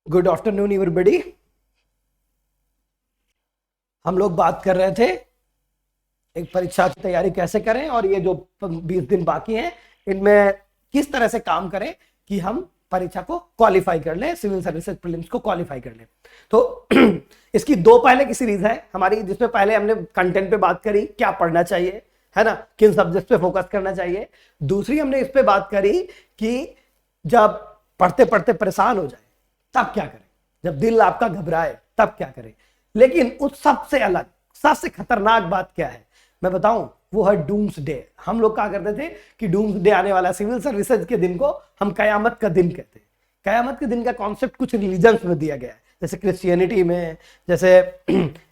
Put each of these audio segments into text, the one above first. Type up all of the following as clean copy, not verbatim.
Good afternoon everybody. हम लोग बात कर रहे थे एक परीक्षा की तैयारी कैसे करें और ये जो 20 दिन बाकी हैं इनमें किस तरह से काम करें कि हम परीक्षा को क्वालिफाई कर लें, सिविल सर्विसेज प्रीलिम्स को क्वालिफाई कर लें। तो इसकी दो पहले की सीरीज है हमारी, जिसमें पहले हमने कंटेंट पे बात करी, क्या पढ़ना चाहिए, है ना, किन सब्जेक्ट पे फोकस करना चाहिए। दूसरी हमने इस पे बात करी कि जब पढ़ते पढ़ते परेशान हो जाए तब क्या करें, जब दिल आपका घबराए तब क्या करें। लेकिन उस सबसे अलग, सबसे खतरनाक बात क्या है मैं बताऊं, वो है डूम्स डे। हम लोग क्या करते थे कि डूम्स डे आने वाला, सिविल सर्विसेज के दिन को हम कयामत का दिन कहते हैं। कयामत के दिन का कॉन्सेप्ट कुछ रिलीजन्स में दिया गया है, जैसे क्रिश्चियनिटी में, जैसे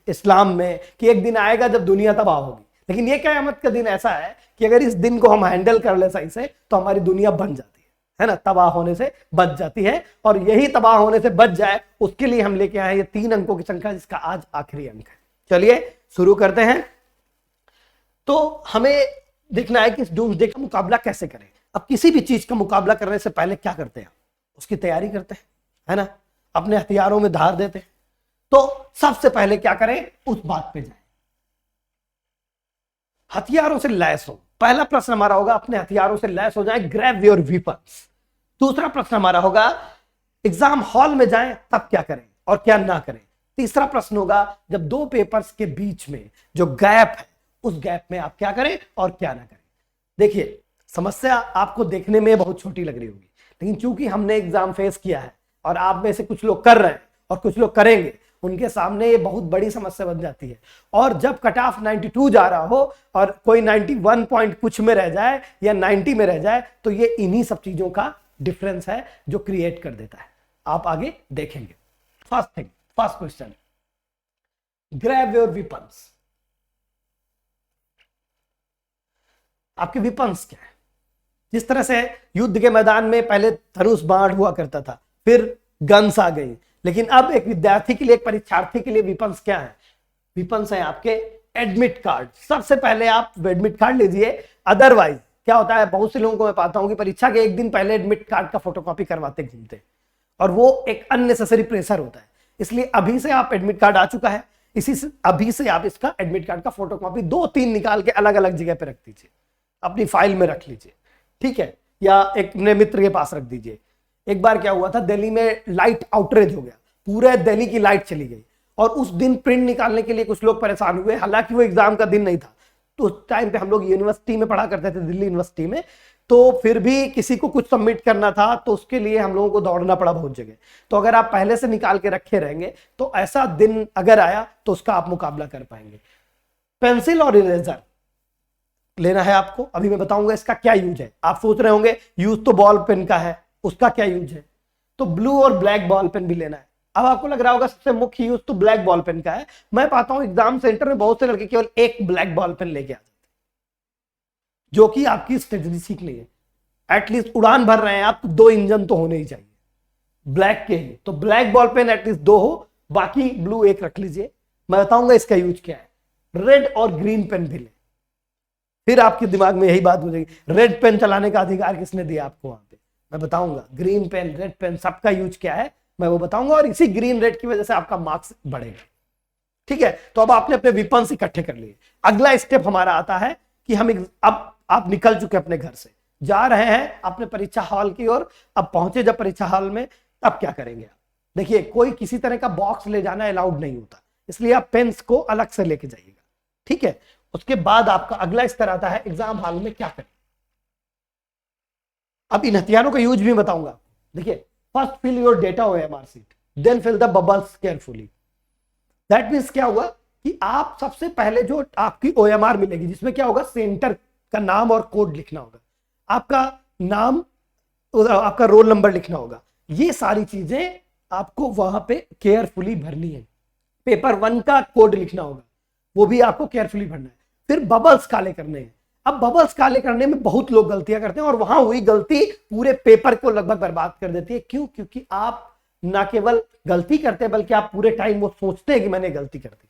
इस्लाम में, कि एक दिन आएगा जब दुनिया तबाह होगी। लेकिन ये कयामत का दिन ऐसा है कि अगर इस दिन को हम हैंडल कर ले सही से तो हमारी दुनिया बन जाती है ना, तबाह होने से बच जाती है। और यही तबाह होने से बच जाए उसके लिए हम लेके आए ये 3 अंकों की संख्या, जिसका आज आखिरी अंक है। चलिए शुरू करते हैं। तो हमें देखना है कि इस डूम्सडे का मुकाबला कैसे करें। अब किसी भी चीज का मुकाबला करने से पहले क्या करते हैं, उसकी तैयारी करते हैं, है ना, अपने हथियारों में धार देते हैं। तो सबसे पहले क्या करें, उस बात पे जाए, हथियारों से लैस हो। पहला प्रश्न हमारा होगा अपने हथियारों से लैस हो जाए, ग्रैब योर वीपन्स। दूसरा प्रश्न हमारा होगा एग्जाम हॉल में जाएं तब क्या करें और क्या ना करें। तीसरा प्रश्न होगा जब दो पेपर्स के बीच में जो गैप है उस गैप में आप क्या करें और क्या ना करें। देखिए, समस्या आपको देखने में बहुत छोटी लग रही होगी, लेकिन चूंकि हमने एग्जाम फेस किया है और आप में से कुछ लोग कर रहे हैं और कुछ लोग करेंगे, उनके सामने ये बहुत बड़ी समस्या बन जाती है। और जब कट ऑफ 92 जा रहा हो और कोई 91 पॉइंट कुछ में रह जाए या 90 में रह जाए, तो ये इन्हीं सब चीजों का डिफरेंस है जो क्रिएट कर देता है। आप आगे देखेंगे। First question, grab your weapons. आपके वीपन्स क्या है? जिस तरह से युद्ध के मैदान में पहले धनुष बाण हुआ करता था, फिर गन्स आ गई, लेकिन अब एक विद्यार्थी के लिए, एक परीक्षार्थी के लिए वीपन्स क्या है? वीपन्स है आपके एडमिट कार्ड। सबसे पहले आप एडमिट कार्ड लीजिए। अदरवाइज क्या होता है, बहुत से लोगों को मैं पाता हूं कि परीक्षा के एक दिन पहले एडमिट कार्ड का फोटोकॉपी करवाते घूमते, और वो एक अननेसेसरी प्रेशर होता है। इसलिए अभी से आप एडमिट कार्ड आ चुका है, इसी से अभी से आप इसका एडमिट कार्ड का फोटोकॉपी 2-3 निकाल के अलग अलग जगह पे रख दीजिए, अपनी फाइल में रख लीजिए, ठीक है, या एक अपने मित्र के पास रख दीजिए। एक बार क्या हुआ था, दिल्ली में लाइट आउटरेज हो गया, पूरे दिल्ली की लाइट चली गई और उस दिन प्रिंट निकालने के लिए कुछ लोग परेशान हुए। हालांकि वो एग्जाम का दिन नहीं था, तो उस टाइम पे हम लोग यूनिवर्सिटी में पढ़ा करते थे, दिल्ली यूनिवर्सिटी में, तो फिर भी किसी को कुछ सबमिट करना था तो उसके लिए हम लोगों को दौड़ना पड़ा बहुत जगह। तो अगर आप पहले से निकाल के रखे रहेंगे तो ऐसा दिन अगर आया तो उसका आप मुकाबला कर पाएंगे। पेंसिल और इरेजर लेना है आपको, अभी मैं बताऊंगा इसका क्या यूज है। आप सोच रहे होंगे यूज तो बॉल पेन का है, उसका क्या यूज है, तो ब्लू और ब्लैक बॉल पेन भी लेना है। अब आपको लग रहा होगा सबसे मुख्य यूज तो ब्लैक बॉल पेन का है। मैं पाता हूं एग्जाम सेंटर में बहुत से लड़के केवल एक ब्लैक बॉल पेन लेके आ जाते हैं, जो कि आपकी स्ट्रेटजी सीख ली है। एटलीस्ट उड़ान भर रहे हैं आप तो 2 इंजन तो होने ही चाहिए ब्लैक के ही, तो ब्लैक बॉल पेन एटलीस्ट 2 हो, बाकी ब्लू एक रख लीजिए। मैं बताऊंगा इसका यूज क्या है। रेड और ग्रीन पेन भी ले, फिर आपके दिमाग में यही बात हो जाएगी, रेड पेन चलाने का अधिकार किसने दिया आपको? वहां पे मैं बताऊंगा ग्रीन पेन, रेड पेन, सबका यूज क्या है मैं वो बताऊंगा, और इसी ग्रीन रेड की वजह से आपका मार्क्स बढ़ेगा, ठीक है। तो अब आपने अपने विपन्स इकट्ठे कर लिए। अगला स्टेप हमारा आता है कि हम अब आप निकल चुके अपने घर से, जा रहे हैं अपने परीक्षा हॉल की ओर। अब पहुंचे जब परीक्षा हॉल में, तब क्या करेंगे आप? देखिए, कोई किसी तरह का बॉक्स ले जाना अलाउड नहीं होता, इसलिए आप पेन्स को अलग से लेके जाइएगा, ठीक है। उसके बाद आपका अगला स्तर आता है एग्जाम हॉल में क्या करें। अब इन हथियारों का यूज भी बताऊंगा। देखिए, first fill your data OMR sheet, then fill the bubbles carefully. That means क्या हुआ कि आप सबसे पहले जो आपकी ओएमआर मिलेगी, जिसमें क्या होगा, सेंटर का नाम और कोड लिखना होगा, आपका नाम, आपका रोल नंबर लिखना होगा। ये सारी चीजें आपको वहां पे केयरफुली भरनी है। पेपर 1 का कोड लिखना होगा, वो भी आपको केयरफुली भरना है। फिर बबल्स काले करने हैं। अब बबल्स काले करने में बहुत लोग गलतियां करते हैं और वहां हुई गलती पूरे पेपर को लगभग बर्बाद कर देती है। क्यों? क्योंकि आप ना केवल गलती करते हैं बल्कि आप पूरे टाइम वो सोचते हैं कि मैंने गलती कर दी।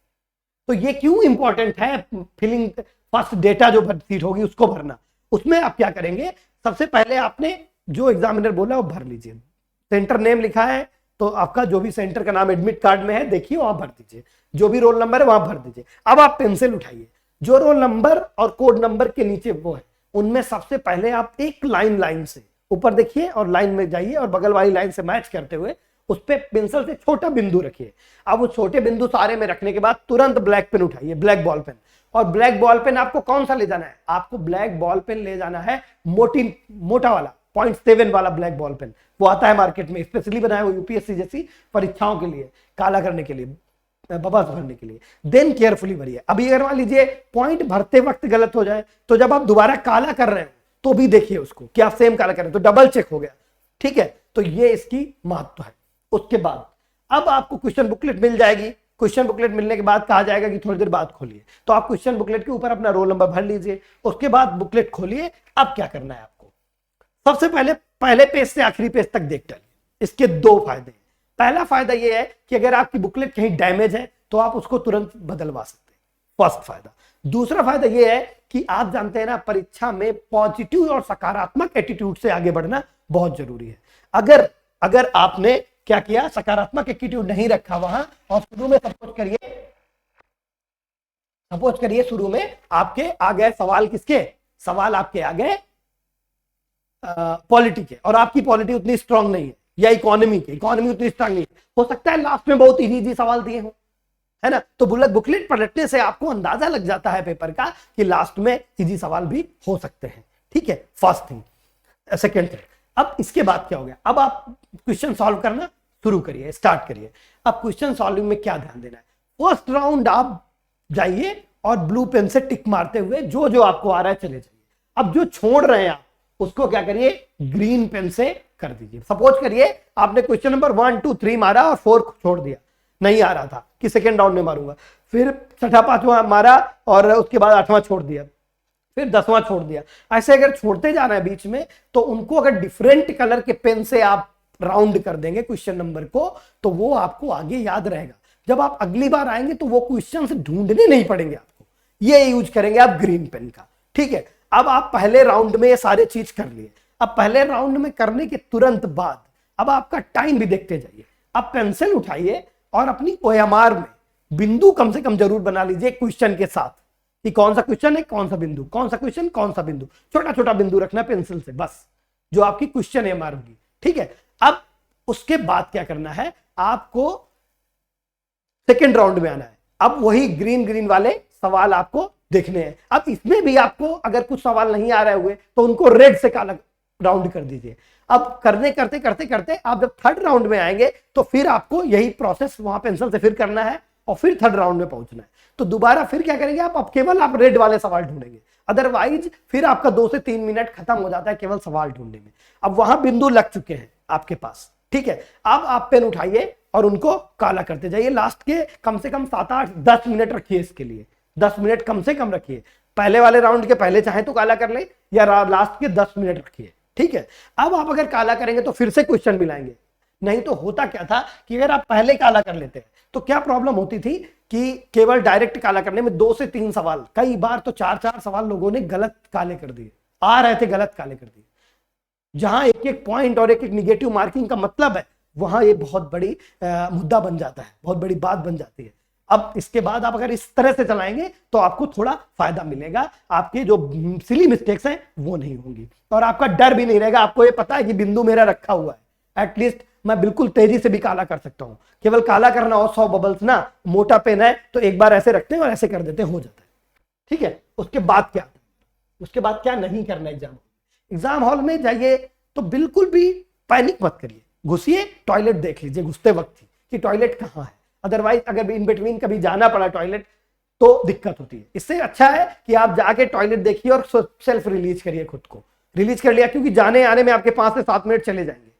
तो ये क्यों इंपॉर्टेंट है, फिलिंग फर्स्ट डेटा जो सीट होगी उसको भरना। उसमें आप क्या करेंगे, सबसे पहले आपने जो एग्जामिनर बोला वो भर लीजिए। सेंटर नेम लिखा है, तो आपका जो भी सेंटर का नाम एडमिट कार्ड में है देखिए वहां भर दीजिए, जो भी रोल नंबर है वहां भर दीजिए। अब आप पेंसिल उठाइए, जो रोल नंबर और कोड नंबर के नीचे वो है, उनमें सबसे पहले आप एक लाइन से ऊपर देखिए और लाइन में जाइए और बगल वाली लाइन से मैच करते हुए उस पे पेंसिल से छोटा बिंदु रखिए। अब वो छोटे बिंदु सारे में रखने के बाद तुरंत ब्लैक पेन उठाइए, ब्लैक बॉल पेन। और ब्लैक बॉल पेन आपको कौन सा ले जाना है? आपको ब्लैक बॉल पेन ले जाना है मोटा वाला 0.7 वाला ब्लैक बॉल पेन। वो आता है मार्केट में, स्पेशली बनाया हुआ यूपीएससी जैसी परीक्षाओं के लिए, काला करने के लिए, बबल्स भरने के लिए। देन केयरफुली भरिए। अभी अगर मान लीजिए पॉइंट भरते वक्त गलत हो जाए तो जब आप दोबारा काला कर रहे हो तो भी देखिए उसको कि आप सेम काला कर रहे हो तो डबल चेक हो गया। ठीक है, तो ये इसकी महत्व है। उसके बाद अब आपको क्वेश्चन बुकलेट मिल जाएगी। क्वेश्चन बुकलेट मिलने के बाद कहा जाएगा कि थोड़ी देर बाद खोलिए, तो आप क्वेश्चन बुकलेट के ऊपर अपना रोल नंबर भर लीजिए। उसके बाद बुकलेट खोलिए। अब क्या करना है आपको? सबसे पहले पेज से आखिरी पेज तक देख डालिए। इसके दो फायदे। पहला फायदा यह है कि अगर आपकी बुकलेट कहीं डैमेज है तो आप उसको तुरंत बदलवा सकते हैं, फर्स्ट फायदा। दूसरा फायदा यह है कि आप जानते हैं ना, परीक्षा में पॉजिटिव और सकारात्मक एटीट्यूड से आगे बढ़ना बहुत जरूरी है। अगर आपने क्या किया, सकारात्मक एटीट्यूड नहीं रखा वहां, और शुरू में सपोज करिए शुरू में आपके आ गए सवाल, किसके सवाल आपके आ गए पॉलिटी के, और आपकी पॉलिटी उतनी स्ट्रांग नहीं है, या इकोनॉमी उतनी स्ट्रांग नहीं है। हो सकता है लास्ट में बहुत इजी सवाल दिए हो, है ना, तो बुकलेट पलटने से आपको अंदाजा लग जाता है पेपर का कि लास्ट में इजी सवाल भी हो सकते हैं। ठीक है, फर्स्ट थिंग। सेकेंड थिंग, अब इसके बाद क्या हो गया? अब आप क्वेश्चन सॉल्व करना शुरू करिए, स्टार्ट करिए। अब क्वेश्चन सॉल्विंग में क्या ध्यान देना है? फर्स्ट राउंड आप जाइए और ब्लू पेन से टिक मारते हुए जो जो आपको आ रहा है चले जाइए। अब जो छोड़ रहे हैं आप उसको क्या करिए, ग्रीन पेन से कर दीजिए। सपोज करिए आपने क्वेश्चन नंबर 1 2 3 मारा और 4 छोड़ दिया, नहीं आ रहा था कि सेकेंड राउंड में मारूंगा, फिर छठा पांचवा मारा और उसके बाद 8वां छोड़ दिया, फिर 10वां छोड़ दिया। ऐसे अगर छोड़ते जा रहे हैं बीच में, तो उनको अगर डिफरेंट कलर के पेन से आप राउंड कर देंगे क्वेश्चन नंबर को, तो वो आपको आगे याद रहेगा। जब आप अगली बार आएंगे तो वो क्वेश्चन ढूंढने नहीं पड़ेंगे आपको, ये यूज करेंगे आप ग्रीन पेन का। ठीक है, अब आप पहले राउंड में ये सारे चीज कर लिए। अब पहले राउंड में करने के तुरंत बाद अब आपका टाइम भी देखते जाइए। अब पेंसिल उठाइए और अपनी ओएमआर में बिंदु कम से कम जरूर बना लीजिए क्वेश्चन के साथ, कि कौन सा क्वेश्चन है, कौन सा बिंदु, कौन सा क्वेश्चन, कौन सा बिंदु। छोटा छोटा बिंदु रखना पेंसिल से, बस, जो आपकी क्वेश्चन एमआर होगी। ठीक है, अब उसके बाद क्या करना है, आपको सेकेंड राउंड में आना है। अब वही ग्रीन वाले सवाल आपको देखने हैं। अब इसमें भी आपको अगर कुछ सवाल नहीं आ रहे हुए तो उनको रेड से काला राउंड कर दीजिए। अब करते आप जब थर्ड राउंड में आएंगे तो फिर आपको यही प्रोसेस वहां पेंसिल से फिर करना है और फिर थर्ड राउंड में पहुंचना है। तो दोबारा फिर क्या करेंगे आप, अब केवल आप रेड वाले सवाल ढूंढेंगे, अदरवाइज फिर आपका 2 से 3 मिनट खत्म हो जाता है केवल सवाल ढूंढने में। अब वहां बिंदु लग चुके हैं आपके पास। ठीक है, अब आप पेन उठाइए और उनको काला करते जाइए। लास्ट के कम से कम 7 8 10 मिनट रखिए, इसके लिए 10 मिनट कम से कम रखिए। पहले वाले राउंड के पहले चाहे तो काला कर ले, या लास्ट के 10 मिनट रखिए। ठीक है, अब आप अगर काला करेंगे तो फिर से क्वेश्चन मिलाएंगे। नहीं तो होता क्या था कि अगर आप पहले काला कर लेते हैं तो क्या प्रॉब्लम होती थी कि केवल डायरेक्ट काला करने में 2 से 3 सवाल, कई बार तो 4 सवाल लोगों ने गलत काले कर दिए, आ रहे थे गलत काले कर दिए। जहां एक एक पॉइंट और एक एक निगेटिव मार्किंग का मतलब है, वहां ये बहुत बड़ी मुद्दा बन जाता है, बहुत बड़ी बात बन जाती है। अब इसके बाद आप अगर इस तरह से चलाएंगे तो आपको थोड़ा फायदा मिलेगा, आपके जो सिली मिस्टेक्स हैं वो नहीं होंगी, और आपका डर भी नहीं रहेगा। आपको ये पता है कि बिंदु मेरा रखा हुआ है, एटलीस्ट मैं बिल्कुल तेजी से भी काला कर सकता हूं। केवल काला करना और 100 बबल्स ना, मोटा पेन है तो एक बार ऐसे रखते हैं और ऐसे कर देते हैं, हो जाता है। ठीक है, उसके बाद क्या, उसके बाद क्या नहीं करना। एग्जाम हॉल में जाइए तो बिल्कुल भी पैनिक मत करिए, घुसिए, टॉयलेट देख लीजिए घुसते वक्त ही कि टॉयलेट कहाँ है। अदरवाइज अगर इन बिटवीन कभी जाना पड़ा टॉयलेट तो दिक्कत होती है। इससे अच्छा है कि आप जाके टॉयलेट देखिए और सेल्फ रिलीज करिए, खुद को रिलीज कर लिया, क्योंकि जाने आने में आपके 5 से 7 मिनट चले जाएंगे,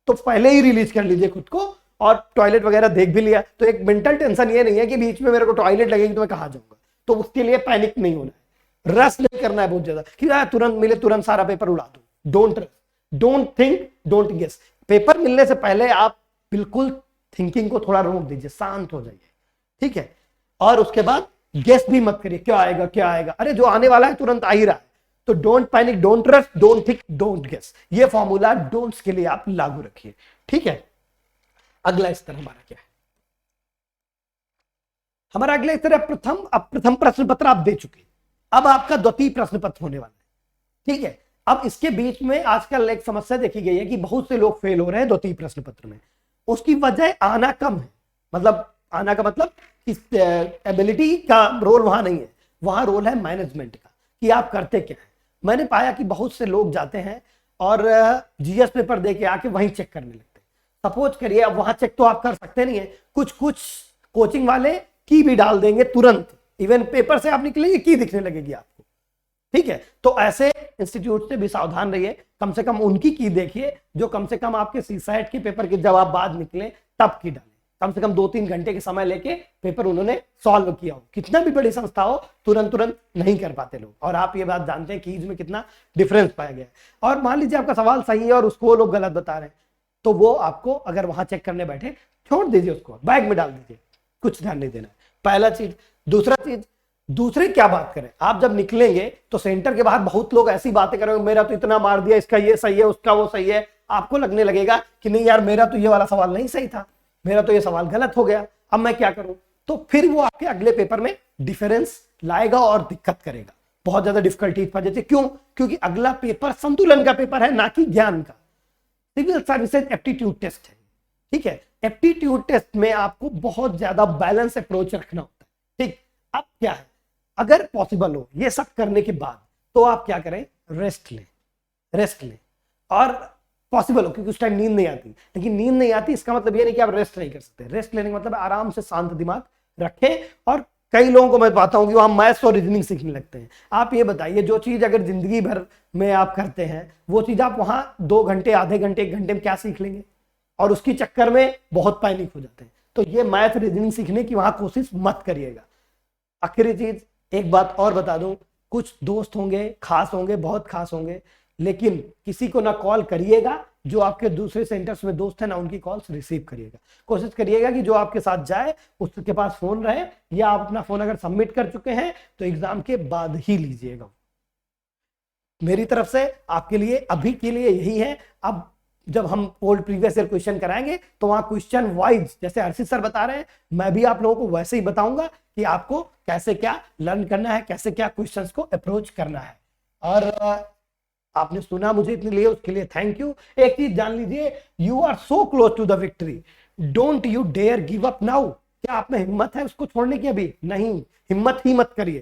तो पहले ही रिलीज कर लीजिए खुद को। और टॉयलेट वगैरह देख भी लिया तो एक मेंटल टेंशन ये नहीं है कि बीच में मेरे को टॉयलेट लगेगी तो मैं कहाँ जाऊंगा, तो उसके लिए पैनिक नहीं होना है, रस नहीं करना है बहुत ज्यादा कि तुरंत मिले तुरंत सारा पेपर उड़ा दो। Don't rush, don't think, don't guess. Paper मिलने से पहले आप बिल्कुल थिंकिंग को थोड़ा रोक दीजिए, शांत हो जाइए। ठीक है, और उसके बाद गेस भी मत करिए क्या आएगा क्या आएगा, अरे जो आने वाला है तुरंत आ ही रहा है। तो don't panic, don't rush, don't think, don't guess, ये फॉर्मूला डोंट्स के लिए आप लागू रखिए। ठीक है, अगला स्तर हमारा क्या है? हमारा अगला स्तर है प्रथम। अब प्रथम प्रश्न पत्र आप दे चुके, अब आपका द्वितीय प्रश्न पत्र होने वाला है, ठीक है। अब इसके बीच में आजकल एक समस्या देखी गई है कि बहुत से लोग फेल हो रहे हैं द्वितीय प्रश्न पत्र में। उसकी वजह आना कम है, मतलब आना का मतलब एबिलिटी का रोल वहां नहीं है, वहां रोल है मैनेजमेंट का कि आप करते क्या है। मैंने पाया कि बहुत से लोग जाते हैं और जीएस पेपर दे के आके वहीं चेक करने लगते हैं। सपोज करिए, अब वहां चेक तो आप कर सकते नहीं है, कुछ कुछ कोचिंग वाले की भी डाल देंगे तुरंत, इवन पेपर से आप निकलेंगे की दिखने लगेगी आपको, ठीक है। तो ऐसे इंस्टीट्यूट से भी सावधान रहिए, कम से कम उनकी की देखिए जो कम से कम आपके सीसैट के पेपर के जवाब बाद निकले तब की डालें। कम से कम 2-3 घंटे के समय लेके पेपर उन्होंने सॉल्व किया हो। कितना भी बड़ी संस्था हो, तुरंत नहीं कर पाते लोग, और आप ये बात जानते हैं कि इसमें कितना डिफरेंस पाया गया है। और मान लीजिए आपका सवाल सही है और उसको लोग गलत बता रहे हैं, तो वो आपको अगर वहां चेक करने बैठे, छोड़ दीजिए, उसको बैग में डाल दीजिए, कुछ ध्यान नहीं देना है, पहला चीज। दूसरा चीज, दूसरे क्या बात करें, आप जब निकलेंगे तो सेंटर के बाहर बहुत लोग ऐसी बातें करेंगे, मेरा तो इतना मार दिया, इसका ये सही है, उसका वो सही है। आपको लगने लगेगा कि नहीं यार, मेरा तो ये वाला सवाल नहीं सही था, मेरा तो ये सवाल गलत हो गया, अब मैं क्या करूं। तो फिर वो आपके अगले पेपर में डिफरेंस लाएगा और दिक्कत करेगा, बहुत ज्यादा डिफिकल्टी पड़ जाती है। क्यों? क्योंकि अगला पेपर संतुलन का पेपर है, ना कि ज्ञान का। सिविल सर्विसेज एप्टीट्यूड टेस्ट है, ठीक है। एप्टीट्यूड टेस्ट में आपको बहुत ज्यादा बैलेंस अप्रोच रखना होता है, ठीक। अब क्या है, अगर पॉसिबल हो ये सब करने के बाद तो आप क्या करें, रेस्ट लें और पॉसिबल हो, क्योंकि उस टाइम नींद नहीं आती। लेकिन नींद नहीं आती इसका मतलब ये नहीं कि आप रेस्ट नहीं कर सकते। रेस्ट लेने का मतलब आराम से शांत दिमाग रखें। और कई लोगों को मैं पाता हूं कि वहां मैथ्स और रीजनिंग सीखने लगते हैं। आप ये बताइए, जो चीज अगर जिंदगी भर में आप करते हैं वो चीज आप वहां 2 घंटे, आधे घंटे, 1 घंटे में क्या सीख लेंगे, और उसकी चक्कर में बहुत पैनिक हो जाते हैं। तो ये मैथ रीजनिंग सीखने की वहां कोशिश मत करिएगा। आखिरी चीज, एक बात और बता दूं, कुछ दोस्त होंगे, खास होंगे, बहुत खास होंगे, लेकिन किसी को ना कॉल करिएगा जो आपके दूसरे सेंटर्स में दोस्त है, ना उनकी कॉल्स रिसीव करिएगा। कोशिश करिएगा कि जो आपके साथ जाए उसके पास फोन रहे, या आप अपना फोन अगर सबमिट कर चुके हैं तो एग्जाम के बाद ही लीजिएगा। मेरी तरफ से आपके लिए अभी के लिए यही है। अब जब हम ओल्ड प्रीवियस ईयर क्वेश्चन कराएंगे तो वहां क्वेश्चन वाइज, जैसे हर्षित सर बता रहे हैं, मैं भी आप लोगों को वैसे ही बताऊंगा कि आपको कैसे क्या लर्न करना है, कैसे क्या क्वेश्चंस को अप्रोच करना है। और आपने सुना मुझे इतने लिए, उसके लिए थैंक यू। एक चीज जान लीजिए, you are so close to the victory, don't you dare give up now. क्या आप में हिम्मत है उसको छोड़ने की? अभी नहीं, हिम्मत ही मत करिए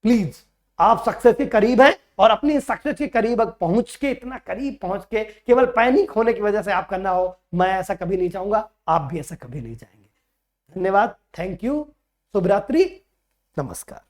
प्लीज। आप सक्सेस के करीब हैं, और अपनी सक्सेस के करीब पहुंच के, इतना करीब पहुंच के केवल पैनिक होने की वजह से आप करना हो, मैं ऐसा कभी नहीं चाहूंगा, आप भी ऐसा कभी नहीं चाहेंगे। धन्यवाद, थैंक यू, शुभ रात्रि, नमस्कार।